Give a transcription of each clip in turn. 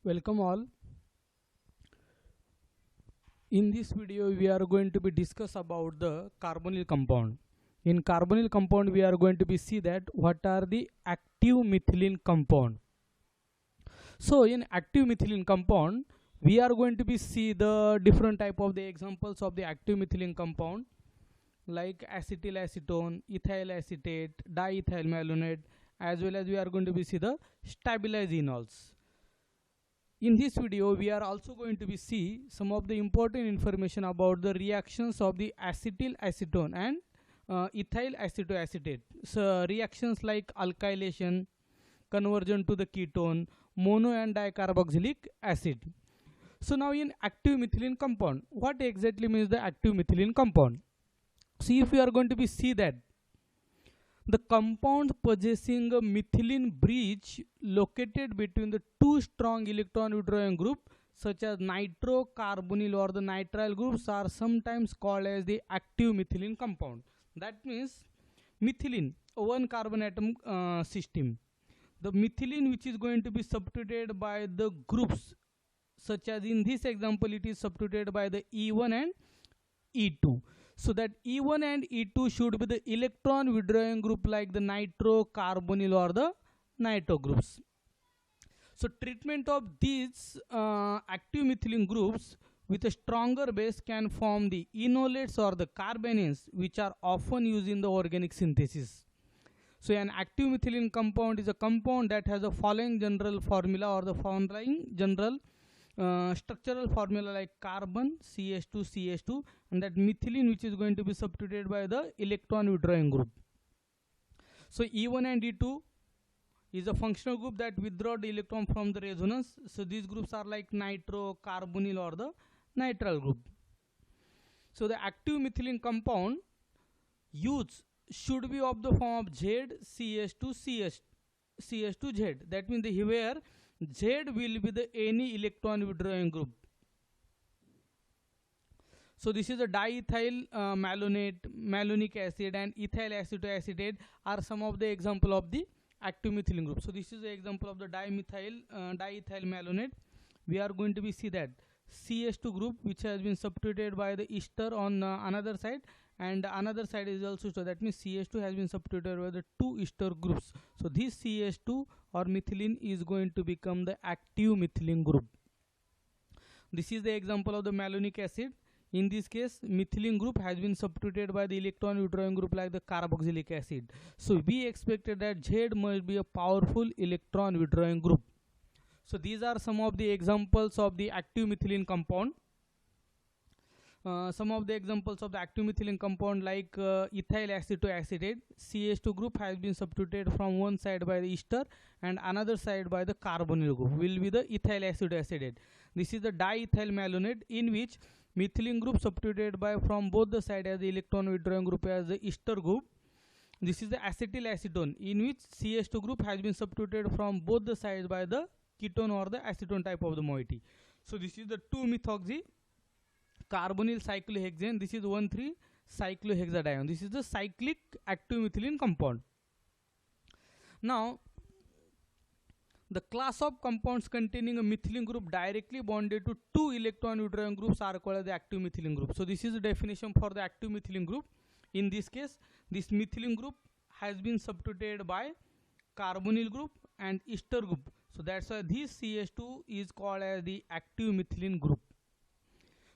Welcome all. In this video we are going to be discuss about the carbonyl compound. In carbonyl compound we are going to be see that what are the active methylene compound. So in active methylene compound we are going to be see the different type of the examples of the active methylene compound like acetyl acetone, ethyl acetate, diethyl malonate, as well as we are going to be see the stabilized enols. In this video we are also going to be see some of the important information about the reactions of the acetyl acetone and ethyl acetoacetate. So reactions like alkylation, conversion to the ketone, mono and dicarboxylic acid. So now in active methylene compound, what exactly means the active methylene compound? See, if we are going to be see that the compound possessing a methylene bridge located between the two strong electron withdrawing group such as nitrocarbonyl or the nitrile groups are sometimes called as the active methylene compound. That means methylene, one carbon atom system. The methylene which is going to be substituted by the groups, such as in this example it is substituted by the E1 and E2. So that E1 and E2 should be the electron withdrawing group like the nitrocarbonyl or the nitro groups. So treatment of these active methylene groups with a stronger base can form the enolates or the carbanions, which are often used in the organic synthesis. So an active methylene compound is a compound that has the following general formula or the following general structural formula like carbon CH2 and that methylene which is going to be substituted by the electron withdrawing group. So E1 and E2 is a functional group that withdraw the electron from the resonance. So these groups are like nitrocarbonyl or the nitrile group. So the active methylene compound used should be of the form of ZCH2Z. That means the where Z will be the any electron withdrawing group. So this is a diethyl malonate, malonic acid and ethyl acetoacetate are some of the example of the active methylene group. So this is the example of the diethyl malonate. We are going to be see that CH2 group which has been substituted by the ester on another side, and another side is also, so that means CH2 has been substituted by the two ester groups. So this CH2 or methylene is going to become the active methylene group. This is the example of the malonic acid. In this case methylene group has been substituted by the electron withdrawing group like the carboxylic acid. So we expected that Z must be a powerful electron withdrawing group. So these are some of the examples of the active methylene compound. Some of the examples of the active methylene compound like ethyl acetoacetate, CH2 group has been substituted from one side by the ester and another side by the carbonyl group will be the ethyl acetoacetate. This is the diethyl malonate in which methylene group substituted by from both the side as the electron withdrawing group as the ester group. This is the acetyl acetone in which CH2 group has been substituted from both the sides by the ketone or the acetone type of the moiety. So this is the 2-methoxy carbonyl cyclohexane. This is 1,3-cyclohexadione. This is the cyclic active methylene compound. Now the class of compounds containing a methylene group directly bonded to two electron withdrawing groups are called as the active methylene group. So this is the definition for the active methylene group. In this case this methylene group has been substituted by carbonyl group and ester group. So that's why this CH2 is called as the active methylene group.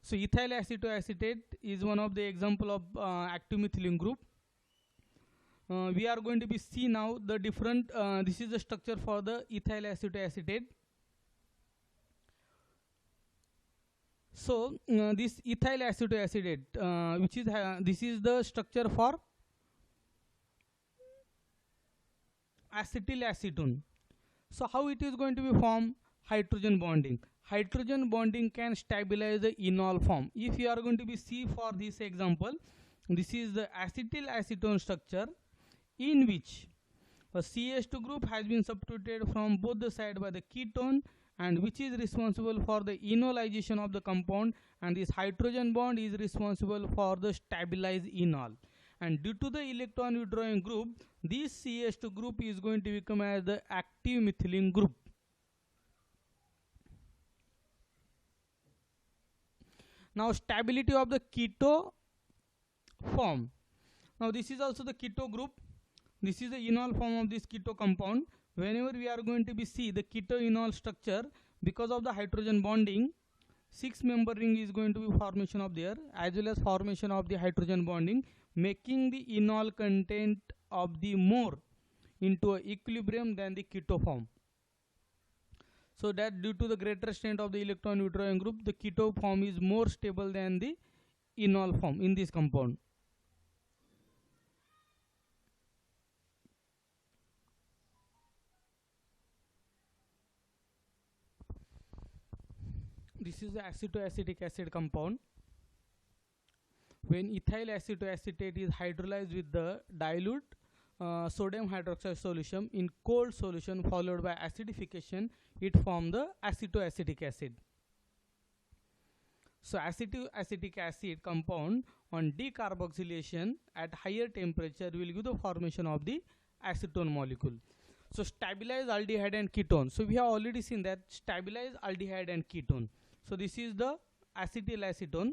So ethyl acetoacetate is one of the example of active methylene group. We are going to be see now the different this is the structure for the ethyl acetoacetate. So this ethyl acetoacetate which is this is the structure for acetyl acetone. So how it is going to be formed? Hydrogen bonding. Hydrogen bonding can stabilize the enol form. If you are going to be see for this example, this is the acetyl acetone structure in which a CH2 group has been substituted from both the side by the ketone and which is responsible for the enolization of the compound, and this hydrogen bond is responsible for the stabilized enol. And due to the electron withdrawing group, this CH2 group is going to become as the active methylene group. Now stability of the keto form. Now this is also the keto group. This is the enol form of this keto compound. Whenever we are going to be see the keto enol structure, because of the hydrogen bonding, 6-member ring is going to be formation of there, as well as formation of the hydrogen bonding, making the enol content of the more into a equilibrium than the keto form. So that due to the greater strength of the electron withdrawing group, the keto form is more stable than the enol form in this compound. This is the acetoacetic acid compound. When ethyl acetoacetate is hydrolyzed with the dilute sodium hydroxide solution in cold solution followed by acidification, it forms the acetoacetic acid. So acetoacetic acid compound on decarboxylation at higher temperature will give the formation of the acetone molecule. So stabilize aldehyde and ketone. So we have already seen that stabilize aldehyde and ketone. So this is the acetylacetone.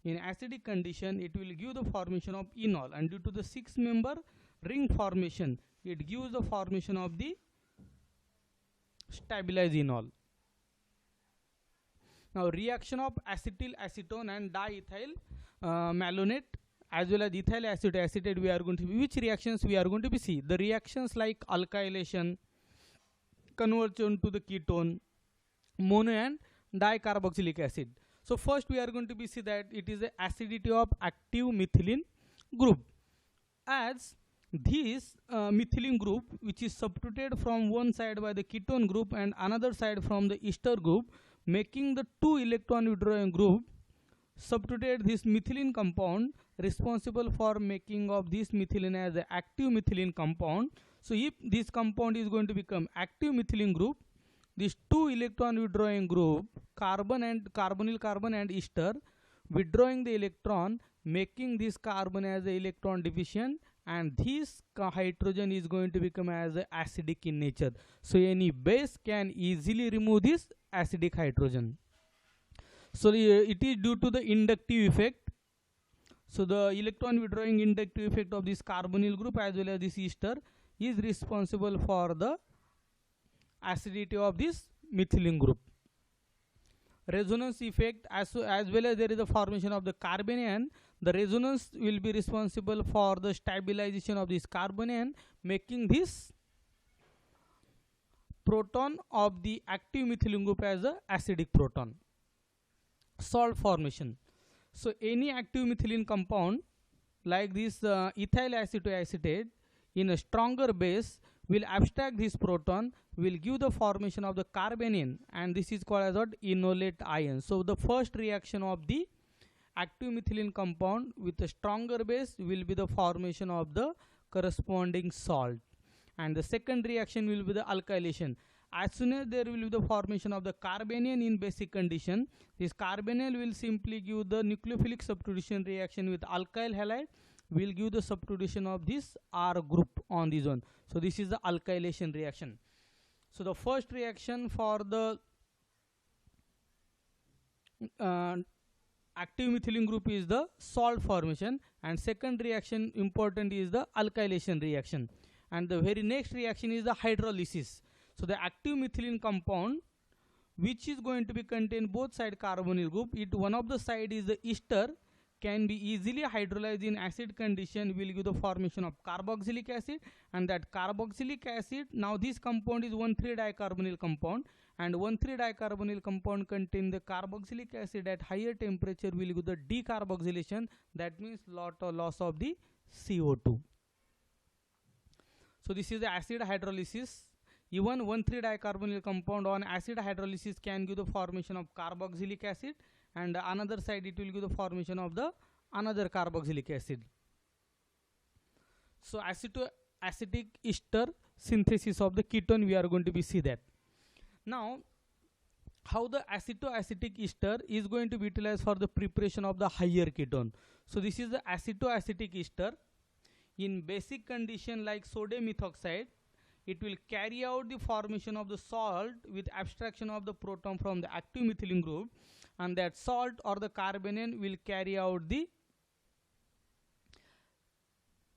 In acidic condition, it will give the formation of enol, and due to the 6-member ring formation, it gives the formation of the stabilized enol. Now reaction of acetylacetone and diethyl malonate as well as ethyl acetoacetate, we are going to be, which reactions we are going to be see? The reactions like alkylation, conversion to the ketone, mono and dicarboxylic acid. So first we are going to be see that it is the acidity of active methylene group, as this methylene group, which is substituted from one side by the ketone group and another side from the ester group, making the 2 electron withdrawing group, substitute this methylene compound responsible for making of this methylene as the active methylene compound. So if this compound is going to become active methylene group, this 2 electron withdrawing group, carbonyl carbon and ester, withdrawing the electron, making this carbon as the electron deficient, and this hydrogen is going to become as acidic in nature. So any base can easily remove this acidic hydrogen. So it is due to the inductive effect. So the electron withdrawing inductive effect of this carbonyl group as well as this ester is responsible for the acidity of this methylene group. Resonance effect, as well as there is a formation of the carbanion, the resonance will be responsible for the stabilization of this carbanion, making this proton of the active methylene group as a acidic proton. Salt formation. So any active methylene compound like this ethyl acetoacetate in a stronger base will abstract this proton, will give the formation of the carbanion, and this is called as what? Enolate ion. So the first reaction of the active methylene compound with a stronger base will be the formation of the corresponding salt, and the second reaction will be the alkylation. As soon as there will be the formation of the carbanion in basic condition, this carbanion will simply give the nucleophilic substitution reaction with alkyl halide, will give the substitution of this R group on this one. So this is the alkylation reaction. So the first reaction for the active methylene group is the salt formation, and second reaction important is the alkylation reaction, and the very next reaction is the hydrolysis. So the active methylene compound, which is going to be contain both side carbonyl group, it one of the side is the ester, can be easily hydrolyzed in acid condition, will give the formation of carboxylic acid, and that carboxylic acid, now this compound is 1,3-dicarbonyl compound, and 1,3-dicarbonyl compound contain the carboxylic acid at higher temperature will give the decarboxylation, that means loss of the CO2. So this is the acid hydrolysis. Even 1,3-dicarbonyl compound on acid hydrolysis can give the formation of carboxylic acid, and another side it will give the formation of the another carboxylic acid. So acetoacetic ester synthesis of the ketone, we are going to be see that. Now how the acetoacetic ester is going to be utilized for the preparation of the higher ketone. So this is the acetoacetic ester. In basic condition like sodium methoxide, it will carry out the formation of the salt with abstraction of the proton from the active methylene group, and that salt or the carbanion will carry out the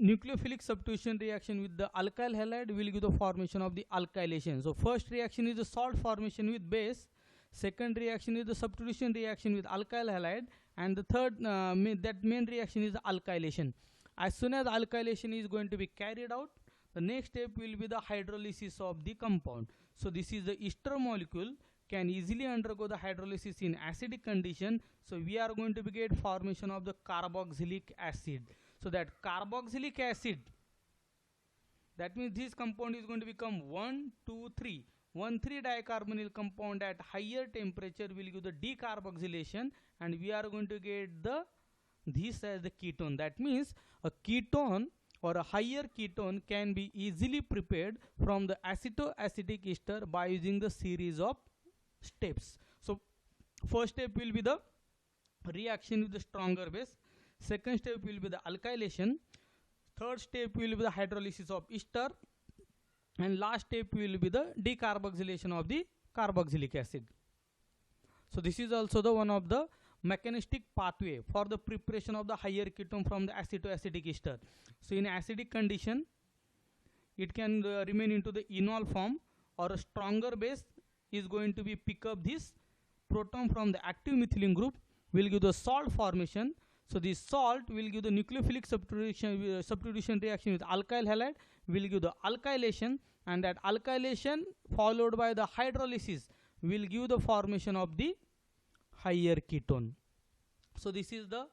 nucleophilic substitution reaction with the alkyl halide will give the formation of the alkylation. So first reaction is the salt formation with base, second reaction is the substitution reaction with alkyl halide, and the third that main reaction is the alkylation. As soon as alkylation is going to be carried out, the next step will be the hydrolysis of the compound. So this is the ester molecule can easily undergo the hydrolysis in acidic condition. So we are going to get formation of the carboxylic acid. So that carboxylic acid, that means this compound is going to become 1,2,3. 1,3 dicarbonyl compound at higher temperature will give the decarboxylation, and we are going to get this as the ketone. That means a ketone or a higher ketone can be easily prepared from the acetoacetic ester by using the series of steps. So first step will be the reaction with the stronger base, second step will be the alkylation, third step will be the hydrolysis of ester, and last step will be the decarboxylation of the carboxylic acid. So this is also the one of the mechanistic pathway for the preparation of the higher ketone from the acetoacetic ester. So in acidic condition, it can remain into the enol form, or a stronger base is going to be pick up this proton from the active methylene group, will give the salt formation. So this salt will give the nucleophilic substitution reaction with alkyl halide, will give the alkylation, and that alkylation followed by the hydrolysis will give the formation of the higher ketone. So this is the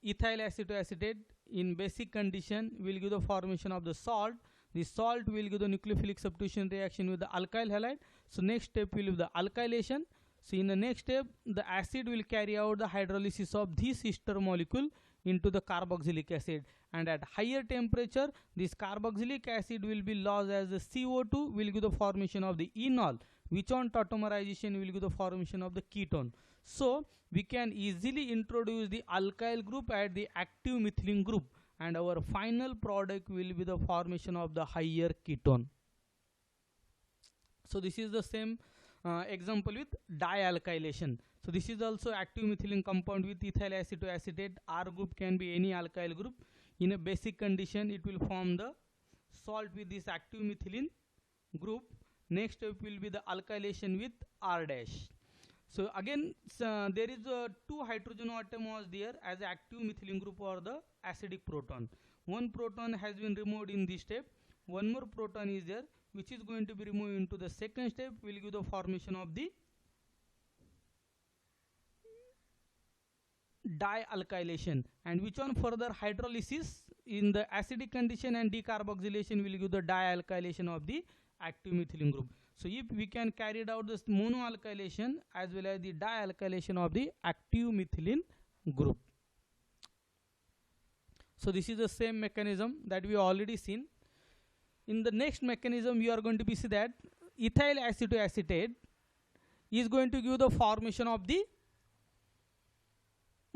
ethyl acetoacetate in basic condition will give the formation of the salt. The salt will give the nucleophilic substitution reaction with the alkyl halide. So next step will be the alkylation. So in the next step, the acid will carry out the hydrolysis of this ester molecule into the carboxylic acid, and at higher temperature this carboxylic acid will be lost as the CO2 will give the formation of the enol, which on tautomerization will give the formation of the ketone. So we can easily introduce the alkyl group at the active methylene group, and our final product will be the formation of the higher ketone. So this is the same example with dialkylation. So this is also active methylene compound with ethyl acetoacetate. R group can be any alkyl group. In a basic condition, it will form the salt with this active methylene group. Next step will be the alkylation with R dash. So again, there is two hydrogen atom was there as active methylene group or the acidic proton. One proton has been removed in this step. One more proton is there, which is going to be removed into the second step, will give the formation of the dialkylation, and which on further hydrolysis in the acidic condition and decarboxylation will give the dialkylation of the active methylene group. So if we can carry out this monoalkylation as well as the dialkylation of the active methylene group. So this is the same mechanism that we already seen. In the next mechanism, we are going to be see that ethyl acetoacetate is going to give the formation of the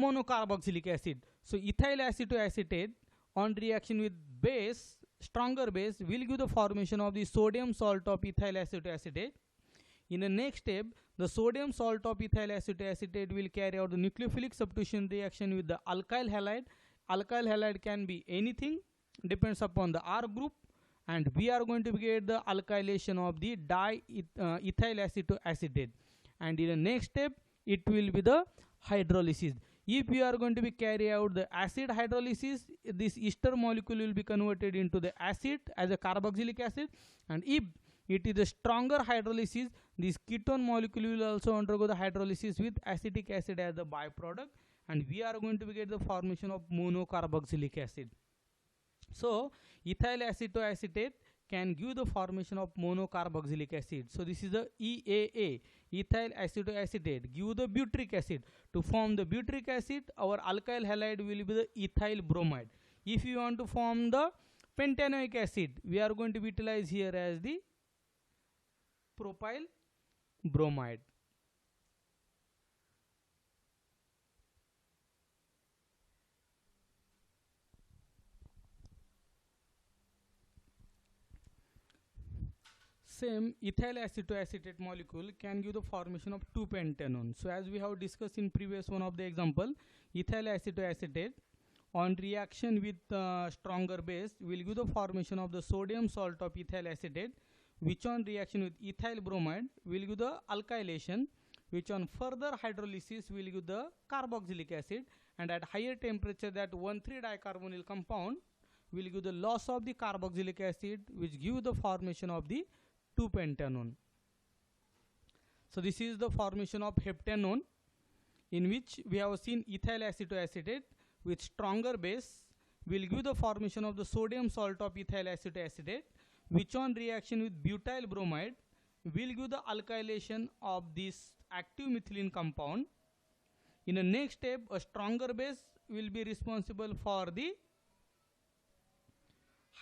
monocarboxylic acid. So ethyl acetoacetate on reaction with base, stronger base, will give the formation of the sodium salt of ethyl acetoacetate. In the next step, the sodium salt of ethyl acetoacetate will carry out the nucleophilic substitution reaction with the alkyl halide. Alkyl halide can be anything, depends upon the R group, and we are going to get the alkylation of the ethyl acetoacetate. And in the next step, it will be the hydrolysis. If we are going to be carry out the acid hydrolysis, this ester molecule will be converted into the acid as a carboxylic acid, and if it is a stronger hydrolysis, this ketone molecule will also undergo the hydrolysis with acetic acid as the byproduct, and we are going to get the formation of monocarboxylic acid. So ethyl acetoacetate can give the formation of monocarboxylic acid. So this is the EAA, ethyl acetoacetate, give the butyric acid. To form the butyric acid, our alkyl halide will be the ethyl bromide. If you want to form the pentanoic acid, we are going to utilize here as the propyl bromide. Same ethyl acetoacetate molecule can give the formation of 2-pentanone. So as we have discussed in previous one of the example, ethyl acetoacetate on reaction with stronger base will give the formation of the sodium salt of ethyl acetate, which on reaction with ethyl bromide will give the alkylation, which on further hydrolysis will give the carboxylic acid, and at higher temperature that 1,3-dicarbonyl compound will give the loss of the carboxylic acid, which give the formation of the 2-pentanone. So this is the formation of heptanone, in which we have seen ethyl acetoacetate with stronger base will give the formation of the sodium salt of ethyl acetoacetate, which on reaction with butyl bromide will give the alkylation of this active methylene compound. In the next step, a stronger base will be responsible for the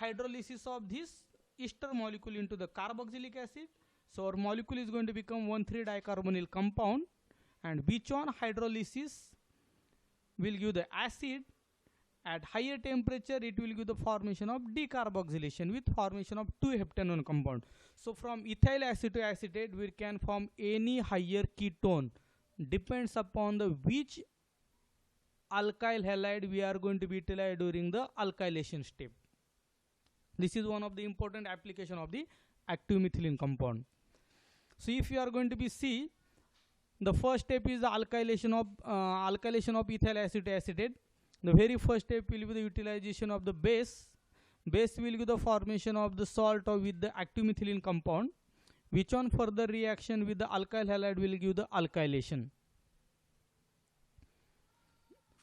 hydrolysis of this ester molecule into the carboxylic acid. So our molecule is going to become 1,3-dicarbonyl compound, and which on hydrolysis will give the acid. At higher temperature it will give the formation of decarboxylation with formation of 2-heptanone compound. So from ethyl acetoacetate we can form any higher ketone, depends upon the which alkyl halide we are going to be utilized during the alkylation step. This is one of the important application of the active methylene compound. So if you are going to be see, the first step is the alkylation of ethyl acetoacetate. The very first step will be the utilization of the base. Base will give the formation of the salt with the active methylene compound, which on further reaction with the alkyl halide will give the alkylation.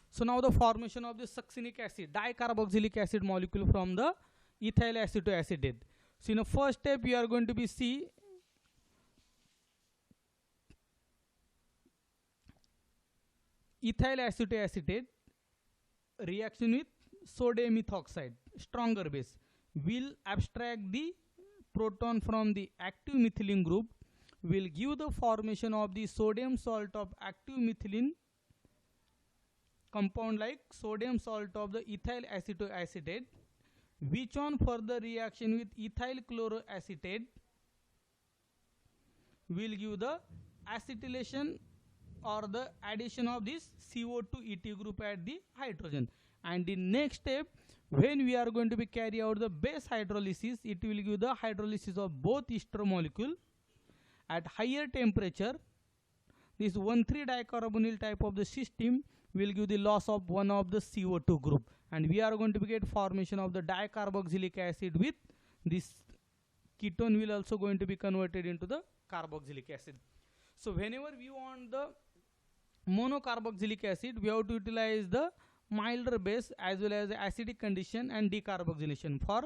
So now the formation of the succinic acid, dicarboxylic acid molecule from the ethyl acetoacetate. So in the first step you are going to be see ethyl acetoacetate reaction with sodium ethoxide, stronger base, will abstract the proton from the active methylene group, will give the formation of the sodium salt of active methylene compound like sodium salt of the ethyl acetoacetate, which on further reaction with ethyl chloroacetate will give the acetylation or the addition of this CO2 ET group at the hydrogen. And the next step, when we are going to be carry out the base hydrolysis, it will give the hydrolysis of both ester molecule at higher temperature. This 1,3-dicarbonyl type of the system will give the loss of one of the CO2 group, and we are going to get formation of the dicarboxylic acid with this ketone will also going to be converted into the carboxylic acid. So whenever we want the monocarboxylic acid, we have to utilize the milder base as well as the acidic condition and decarboxylation. For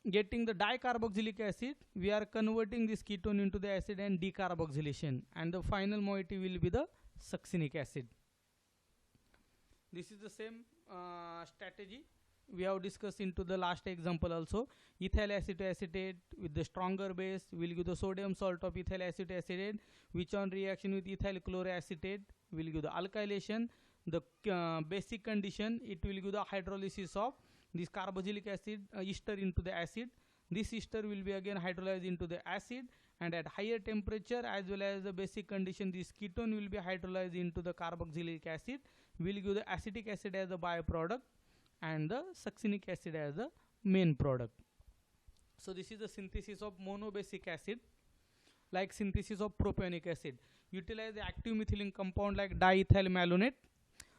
getting the dicarboxylic acid, we are converting this ketone into the acid and decarboxylation, and the final moiety will be the succinic acid. This is the same strategy we have discussed into the last example also. Ethyl acetoacetate with the stronger base will give the sodium salt of ethyl acetoacetate, which on reaction with ethyl chloroacetate will give the alkylation. The basic condition, it will give the hydrolysis of this carboxylic acid ester into the acid. This ester will be again hydrolyzed into the acid, and at higher temperature as well as the basic condition, this ketone will be hydrolyzed into the carboxylic acid, will give the acetic acid as a byproduct and the succinic acid as the main product. So this is the synthesis of monobasic acid, like synthesis of propionic acid. Utilize the active methylene compound like diethyl malonate.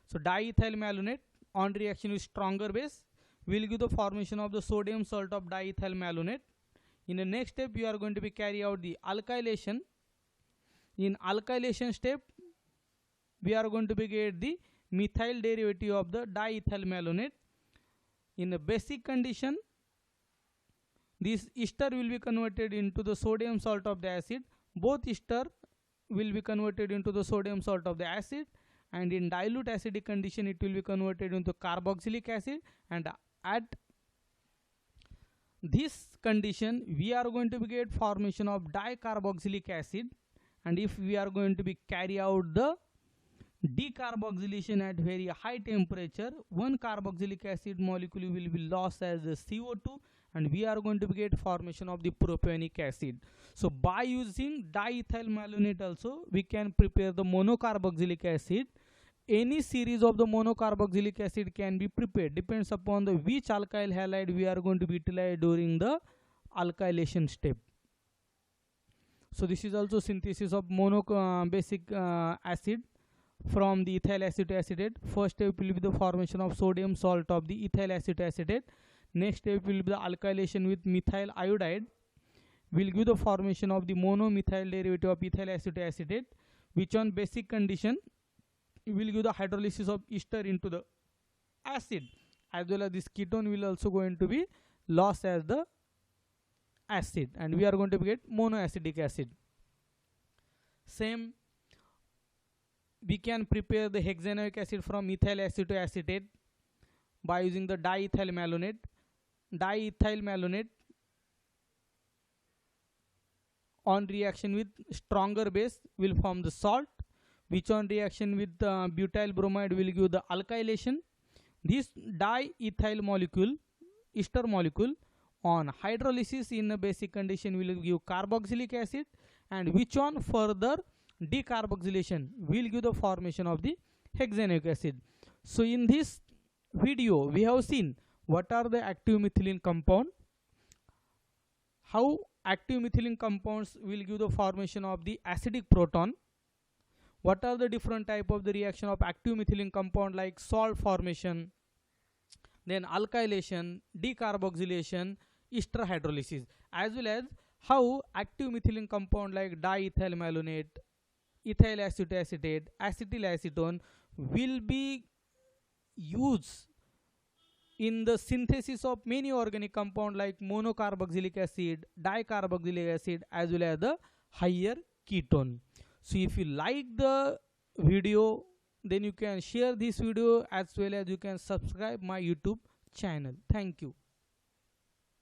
So diethyl malonate on reaction with stronger base will give the formation of the sodium salt of diethyl malonate. In the next step, you are going to be carry out the alkylation. In alkylation step, we are going to be get the methyl derivative of the diethyl malonate. In the basic condition, this ester will be converted into the sodium salt of the acid. Both ester will be converted into the sodium salt of the acid, and in dilute acidic condition it will be converted into carboxylic acid, and at this condition we are going to be get formation of dicarboxylic acid. And if we are going to be carry out the decarboxylation at very high temperature, one carboxylic acid molecule will be lost as the CO2, and we are going to get formation of the propionic acid. So by using diethyl malonate also we can prepare the monocarboxylic acid. Any series of the monocarboxylic acid can be prepared, depends upon the which alkyl halide we are going to be utilized during the alkylation step. So this is also synthesis of basic acid from the ethyl acetate. First step will be the formation of sodium salt of the ethyl acetate. Next step will be the alkylation with methyl iodide, will give the formation of the monomethyl derivative of ethyl acetate, which on basic condition will give the hydrolysis of ester into the acid, as well as this ketone will also going to be lost as the acid, and we are going to get monoacidic acid. Same, we can prepare the hexanoic acid from ethyl acetoacetate by using the diethyl malonate. Diethyl malonate on reaction with stronger base will form the salt, which on reaction with butyl bromide will give the alkylation. This diethyl molecule, ester molecule, on hydrolysis in a basic condition will give carboxylic acid, and which on further decarboxylation will give the formation of the hexanoic acid. So in this video we have seen what are the active methylene compound, how active methylene compounds will give the formation of the acidic proton, what are the different type of the reaction of active methylene compound like salt formation, then alkylation, decarboxylation, ester hydrolysis, as well as how active methylene compound like diethyl malonate, ethyl acetoacetate, acetylacetone will be used in the synthesis of many organic compound like monocarboxylic acid, dicarboxylic acid, as well as the higher ketone. So if you like the video, then you can share this video, as well as you can subscribe my YouTube channel. Thank you.